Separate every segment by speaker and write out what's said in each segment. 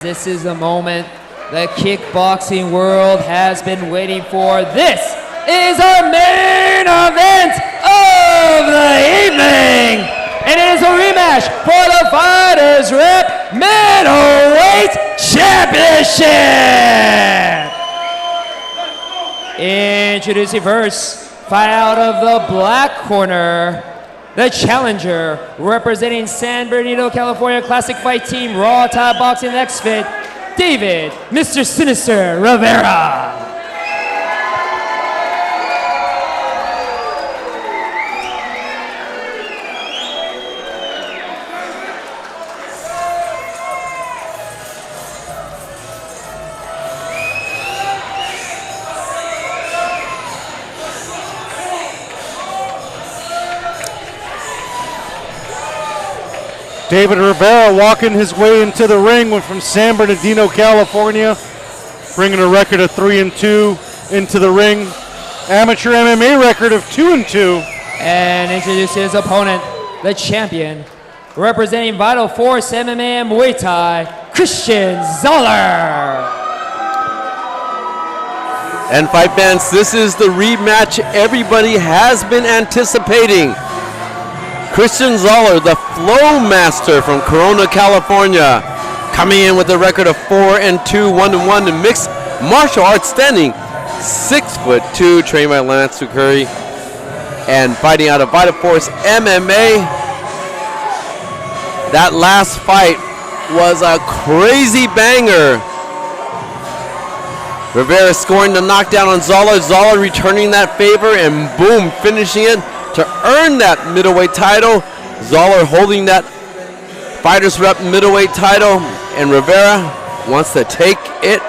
Speaker 1: This is the moment the kickboxing world has been waiting for. This is our main event of the evening. And it is a rematch for the FightersRep Middleweight Championship. Introducing first, fight out of the black corner, the challenger, representing San Bernardino, California Classic Fight Team, Raw Thai Boxing X-Fit, David, Mr. Sinister Rivera.
Speaker 2: David Rivera walking his way into the ring from San Bernardino, California, bringing a record of 3-2 into the ring. Amateur MMA record of 2-2.
Speaker 1: And introduce his opponent, the champion, representing Vital Force MMA and Muay Thai, Christian Zahler.
Speaker 3: And fight fans, this is the rematch everybody has been anticipating. Christian Zahler, the Flow Master from Corona, California, coming in with a record of 4-2, 1-1 in mixed martial arts, standing 6'2", trained by Lance Curry, and fighting out of Vital Force MMA. That last fight was a crazy banger. Rivera scoring the knockdown on Zahler. Zahler returning that favor and boom, finishing it to earn that middleweight title. Zahler holding that FightersRep middleweight title, and Rivera wants to take it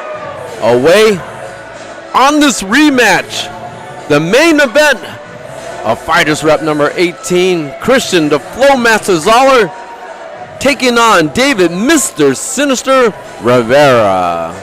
Speaker 3: away on this rematch. The main event of FightersRep number 18, Christian the Flow Master Zahler taking on David Mr. Sinister Rivera.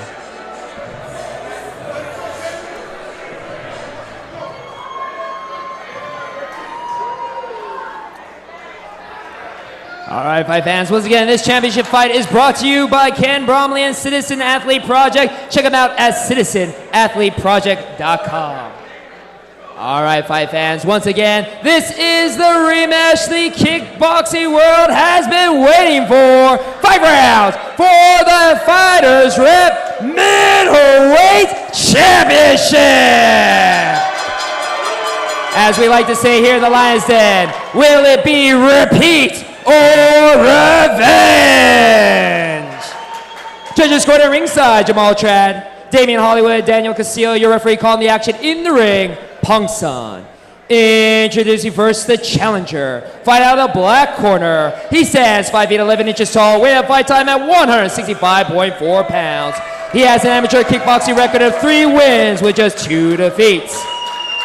Speaker 1: All right, fight fans, once again, this championship fight is brought to you by Ken Bromley and Citizen Athlete Project. Check them out at citizenathleteproject.com. All right, fight fans, once again, this is the rematch the kickboxing world has been waiting for. 5 rounds for the FightersRep Middleweight Championship. As we like to say here in the Lion's Den, will it be repeat or revenge? Judges scored at ringside, Jamal Trad, Damian Hollywood, Daniel Castillo, your referee calling the action in the ring, Pongsan. Introducing first the challenger, fight out of the black corner. He stands 5 feet 11 inches tall, weight of fight time at 165.4 pounds. He has an amateur kickboxing record of 3 wins with just 2 defeats.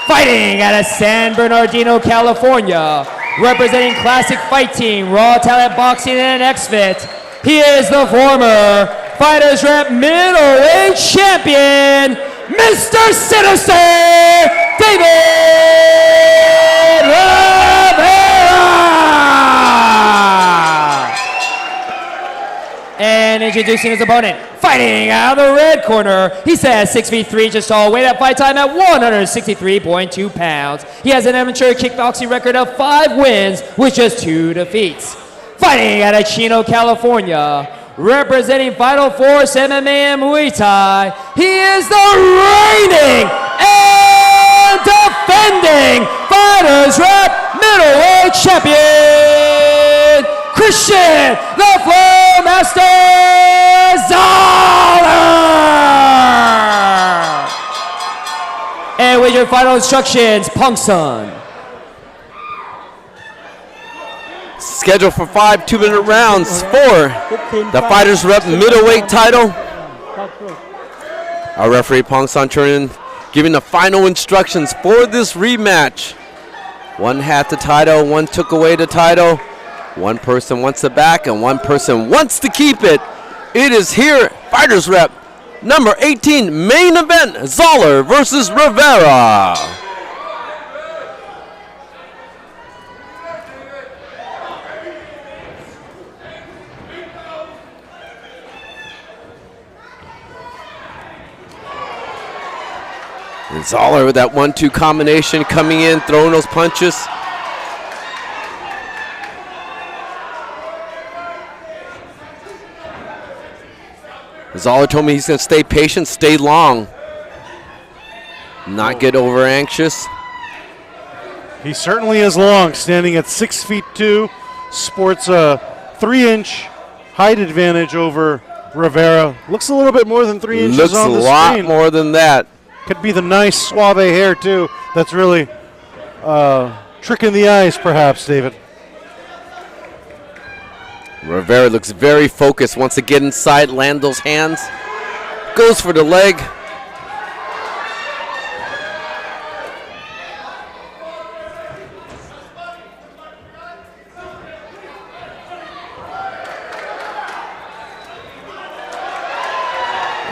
Speaker 1: Fighting out of San Bernardino, California, representing Classic Fight Team, Raw Talent Boxing and X-Fit, he is the former FightersRep Middleweight Champion, Mr. Sinister David Rivera! And introducing his opponent, fighting out of the red corner, he says 6 feet 3 inches tall, weight at fight time at 163.2 pounds. He has an amateur kickboxing record of 5 wins with just 2 defeats. Fighting out of Chino, California, representing Vital Force MMA and Muay Thai, he is the reigning and defending FightersRep Middleweight Champion, Christian the Flow Master Zahler! And with your final instructions, Pongsan.
Speaker 3: Scheduled for 5 2-minute rounds for the FightersRep middleweight title. Our referee Pongsan Churin giving the final instructions for this rematch. One had the title, one took away the title. One person wants it back and one person wants to keep it. It is here, FightersRep number 18, main event, Zahler versus Rivera. And Zahler with that 1-2 combination coming in, throwing those punches. Zahler told me he's going to stay patient, stay long, not get over anxious.
Speaker 2: He certainly is long, standing at 6'2", sports a 3-inch height advantage over Rivera. Looks a little bit more than 3 inches
Speaker 3: Looks
Speaker 2: on the
Speaker 3: a lot
Speaker 2: screen.
Speaker 3: more than that.
Speaker 2: Could be the nice suave hair too. That's really tricking the eyes, perhaps, David.
Speaker 3: Rivera looks very focused. Wants to get inside, land those hands. Goes for the leg.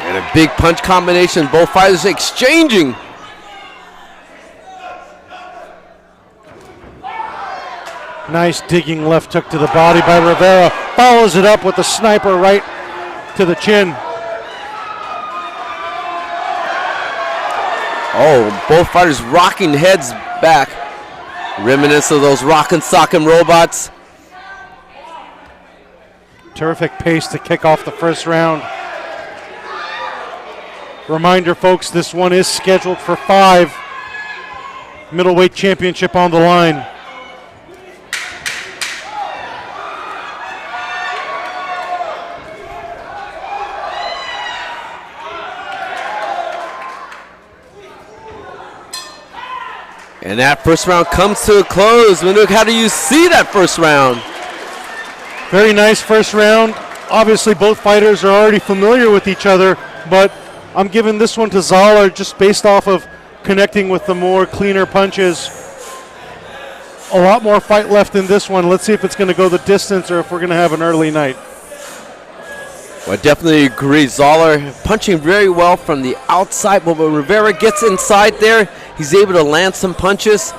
Speaker 3: And a big punch combination. Both fighters exchanging.
Speaker 2: Nice digging left hook to the body by Rivera. Follows it up with the sniper right to the chin.
Speaker 3: Oh, both fighters rocking heads back. Reminiscent of those rockin' sockin' robots.
Speaker 2: Terrific pace to kick off the first round. Reminder, folks, this one is scheduled for 5. Middleweight championship on the line.
Speaker 3: And that first round comes to a close. Manuk, how do you see that first round?
Speaker 2: Very nice first round. Obviously, both fighters are already familiar with each other, but I'm giving this one to Zahler just based off of connecting with the more cleaner punches. A lot more fight left in this one. Let's see if it's going to go the distance or if we're going to have an early night.
Speaker 3: Well, I definitely agree. Zahler punching very well from the outside, but when Rivera gets inside there, he's able to land some punches.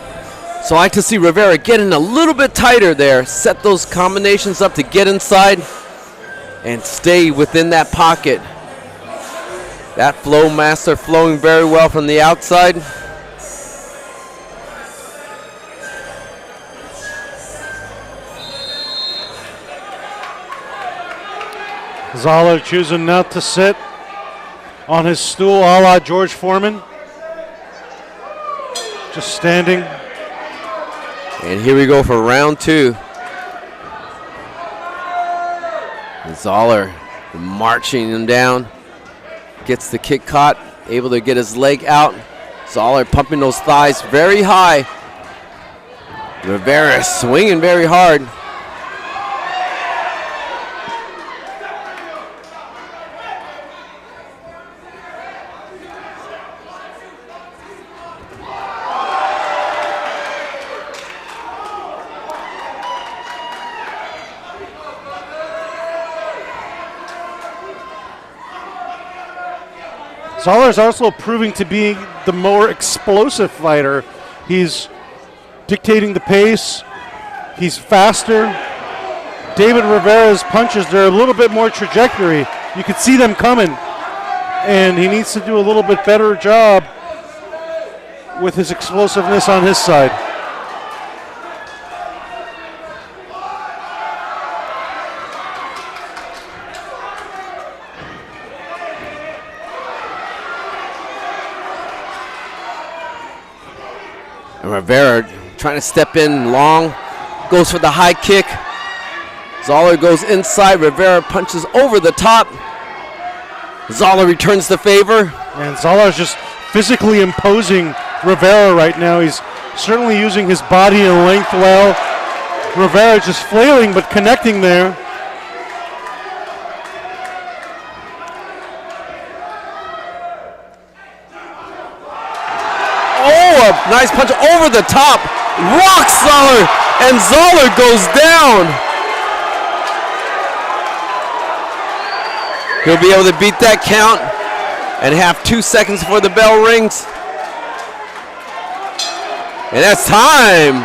Speaker 3: So I like to see Rivera getting a little bit tighter there, set those combinations up to get inside and stay within that pocket. That flow master flowing very well from the outside.
Speaker 2: Zahler choosing not to sit on his stool a la George Foreman. Just standing.
Speaker 3: And here we go for round 2. And Zahler marching him down. Gets the kick caught, able to get his leg out. Zahler pumping those thighs very high. Rivera swinging very hard.
Speaker 2: Zahler's also proving to be the more explosive fighter. He's dictating the pace. He's faster. David Rivera's punches, they're a little bit more trajectory. You can see them coming. And he needs to do a little bit better job with his explosiveness on his side.
Speaker 3: And Rivera trying to step in long, goes for the high kick. Zahler goes inside, Rivera punches over the top. Zahler returns the favor.
Speaker 2: And Zahler's just physically imposing Rivera right now. He's certainly using his body and length well. Rivera just flailing but connecting there.
Speaker 3: Oh, a nice punch over the top. Rocks Zahler, and Zahler goes down. He'll be able to beat that count and have 2 seconds before the bell rings. And that's time.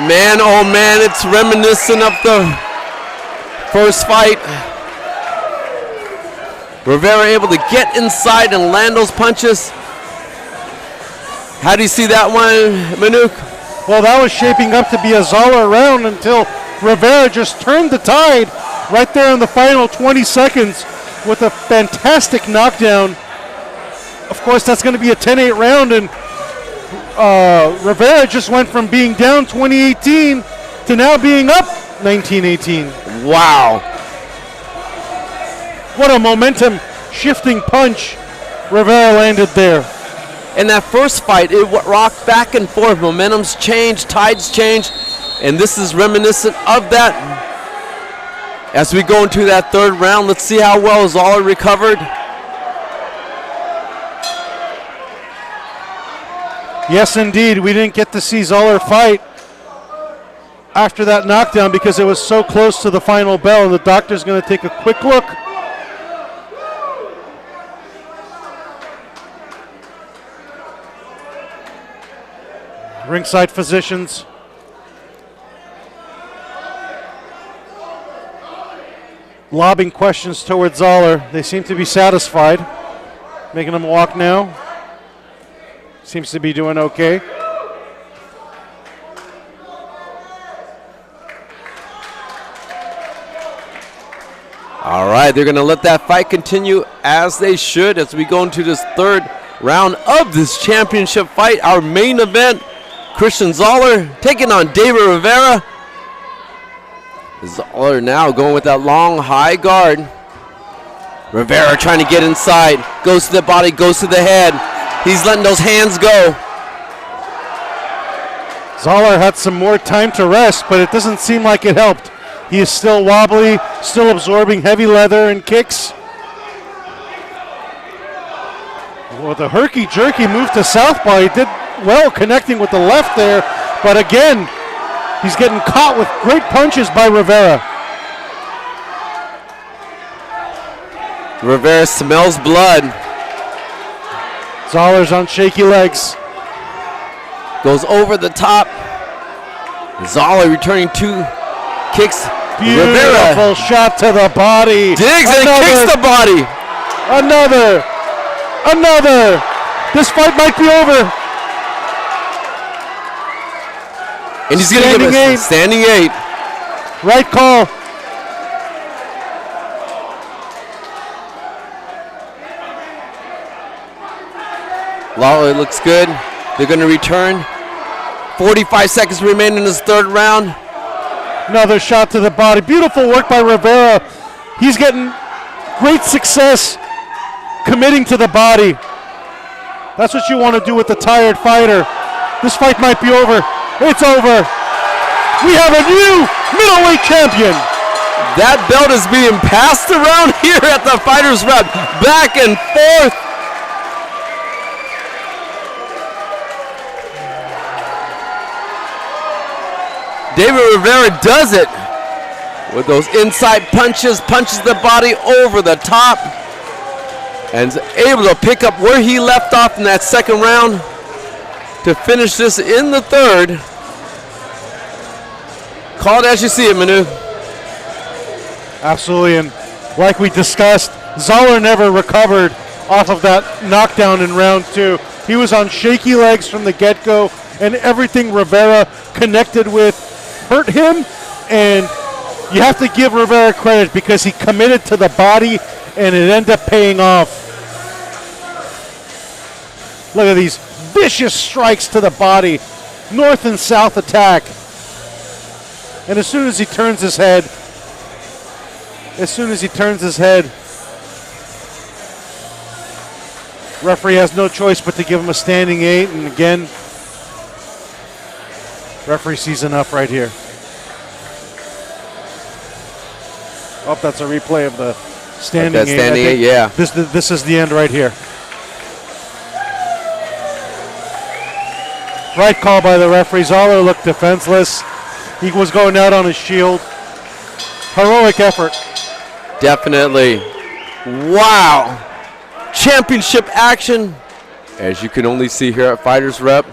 Speaker 3: Man, oh man, it's reminiscent of the first fight. Rivera able to get inside and land those punches. How do you see that one, Manuk?
Speaker 2: Well, that was shaping up to be a Zahler round until Rivera just turned the tide right there in the final 20 seconds with a fantastic knockdown. Of course, that's going to be a 10-8 round, and Rivera just went from being down 2018 to now being up 19-18.
Speaker 3: Wow.
Speaker 2: What a momentum shifting punch Rivera landed there.
Speaker 3: In that first fight, it rocked back and forth. Momentum's changed, tides change, and this is reminiscent of that. As we go into that third round, let's see how well Zahler recovered.
Speaker 2: Yes, indeed. We didn't get to see Zahler fight after that knockdown because it was so close to the final bell, and the doctor's going to take a quick look. Ringside physicians. Lobbing questions towards Zahler. They seem to be satisfied. Making him walk now. Seems to be doing okay.
Speaker 3: All right, they're going to let that fight continue as they should as we go into this third round of this championship fight, our main event. Christian Zahler taking on David Rivera. Zahler now going with that long, high guard. Rivera trying to get inside. Goes to the body, goes to the head. He's letting those hands go.
Speaker 2: Zahler had some more time to rest, but it doesn't seem like it helped. He is still wobbly, still absorbing heavy leather and kicks. Well, the herky-jerky move to southpaw. He did well connecting with the left there, but again, he's getting caught with great punches by Rivera.
Speaker 3: Rivera smells blood.
Speaker 2: Zahler's on shaky legs.
Speaker 3: Goes over the top. Zahler returning two kicks.
Speaker 2: Beautiful
Speaker 3: Rivera
Speaker 2: shot to the body.
Speaker 3: digs and kicks the body.
Speaker 2: Another. This fight might be over.
Speaker 3: And he's going to give us a standing 8.
Speaker 2: Right call.
Speaker 3: Lawler looks good. They're going to return. 45 seconds remain in this third round.
Speaker 2: Another shot to the body. Beautiful work by Rivera. He's getting great success committing to the body. That's what you want to do with the tired fighter. This fight might be over. It's over. We have a new middleweight champion.
Speaker 3: That belt is being passed around here at the FightersRep. Back and forth. David Rivera does it with those inside punches, punches the body over the top, and is able to pick up where he left off in that second round to finish this in the third. Call it as you see it, Manu.
Speaker 2: Absolutely, and like we discussed, Zahler never recovered off of that knockdown in round 2. He was on shaky legs from the get-go, and everything Rivera connected with hurt him, and you have to give Rivera credit because he committed to the body, and it ended up paying off. Look at these vicious strikes to the body, north and south attack. And as soon as he turns his head, referee has no choice but to give him a standing 8. And again, referee sees enough right here. Oh, that's a replay of the standing 8.
Speaker 3: Standing 8, yeah.
Speaker 2: This is the end right here. Right call by the referee. Zahler looked defenseless. He was going out on his shield. Heroic effort.
Speaker 3: Definitely. Wow. Championship action, as you can only see here at FightersRep.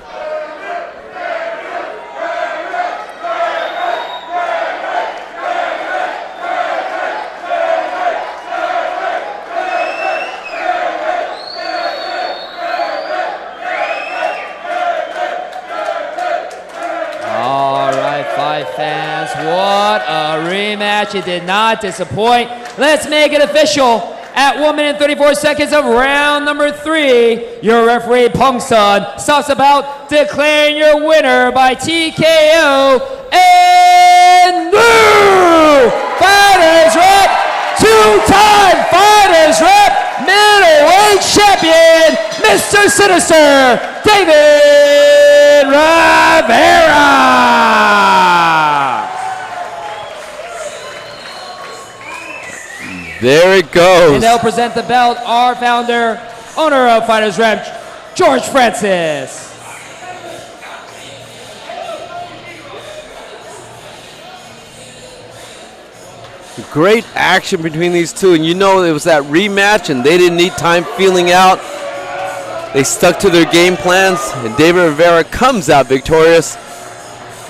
Speaker 1: rematch. It did not disappoint. Let's make it official. At 1 minute 34 seconds of round number 3, your referee Pongsun stops about declaring your winner by TKO and new FightersRep, 2-time FightersRep middleweight champion, Mr. Sinister, David Rivera.
Speaker 3: There it goes.
Speaker 1: And they'll present the belt, our founder, owner of FightersRep, George Francis.
Speaker 3: Great action between these two, and you know it was that rematch and they didn't need time feeling out. They stuck to their game plans, and David Rivera comes out victorious.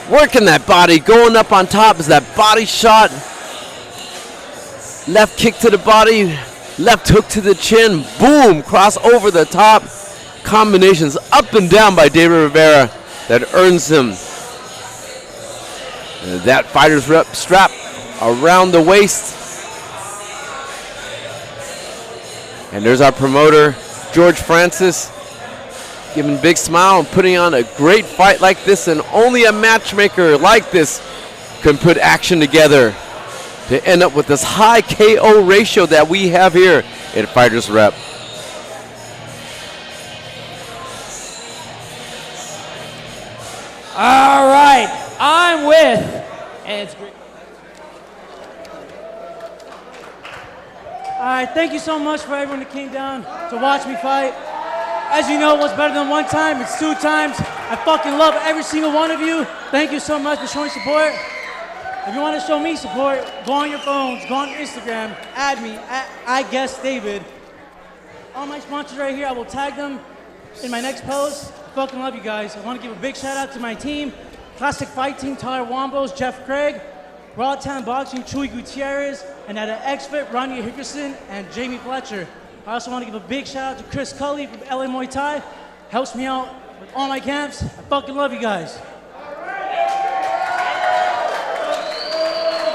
Speaker 3: Working that body, going up on top is that body shot. Left kick to the body, left hook to the chin, boom, cross over the top. Combinations up and down by David Rivera that earns him that FightersRep strap around the waist. And there's our promoter, George Francis, giving a big smile and putting on a great fight like this, and only a matchmaker like this can put action together to end up with this high KO ratio that we have here at FightersRep.
Speaker 1: All right, I'm with, and it's great.
Speaker 4: All right, thank you so much for everyone that came down to watch me fight. As you know, what's better than one time? It's 2 times. I fucking love every single one of you. Thank you so much for showing support. If you want to show me support, go on your phones, go on Instagram, add me, @IGuessDavid. All my sponsors right here, I will tag them in my next post. I fucking love you guys. I want to give a big shout out to my team, Classic Fight Team, Tyler Wombos, Jeff Craig, Raw Town Boxing, Chuy Gutierrez, and at XFit, Ronnie Hickerson and Jamie Fletcher. I also want to give a big shout out to Chris Cully from LA Muay Thai. Helps me out with all my camps. I fucking love you guys.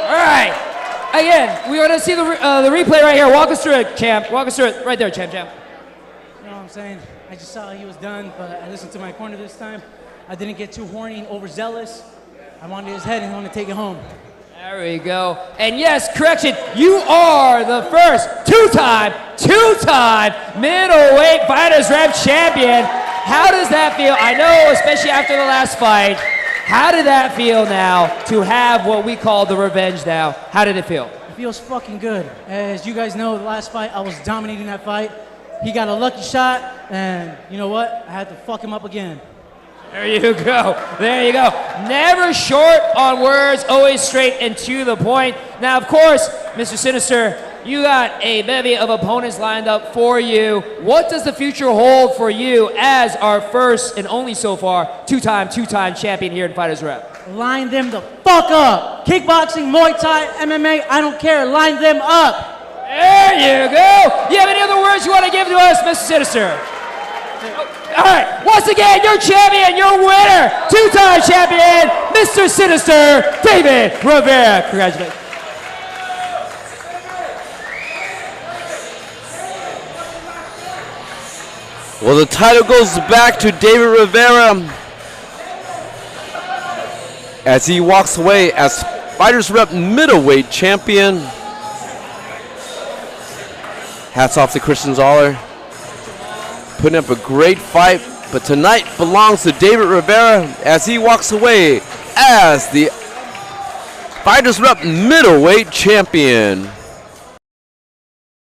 Speaker 1: All right, again, we want to see the replay right here. Walk us through it, champ. Walk us through it right there, champ.
Speaker 4: You know what I'm saying? I just saw he was done, but I listened to my corner this time. I didn't get too horny and overzealous. I wanted his head and I wanted to take it home.
Speaker 1: There we go. And yes, correction, you are the first two-time middleweight FightersRep champion. How does that feel? I know, especially after the last fight, how did that feel now to have what we call the revenge now? How did it feel?
Speaker 4: It feels fucking good. As you guys know, the last fight, I was dominating that fight. He got a lucky shot, and you know what? I had to fuck him up again.
Speaker 1: There you go. There you go. Never short on words, always straight and to the point. Now, of course, Mr. Sinister, you got a bevy of opponents lined up for you. What does the future hold for you as our first and only so far two-time champion here in FightersRep?
Speaker 4: Line them the fuck up. Kickboxing, Muay Thai, MMA, I don't care. Line them up.
Speaker 1: There you go. You have any other words you want to give to us, Mr. Sinister? All right, once again, your champion, your winner, two-time champion, Mr. Sinister, David Rivera. Congratulations.
Speaker 3: Well, the title goes back to David Rivera as he walks away as FightersRep middleweight champion. Hats off to Christian Zahler, putting up a great fight, but tonight belongs to David Rivera as he walks away as the FightersRep middleweight champion.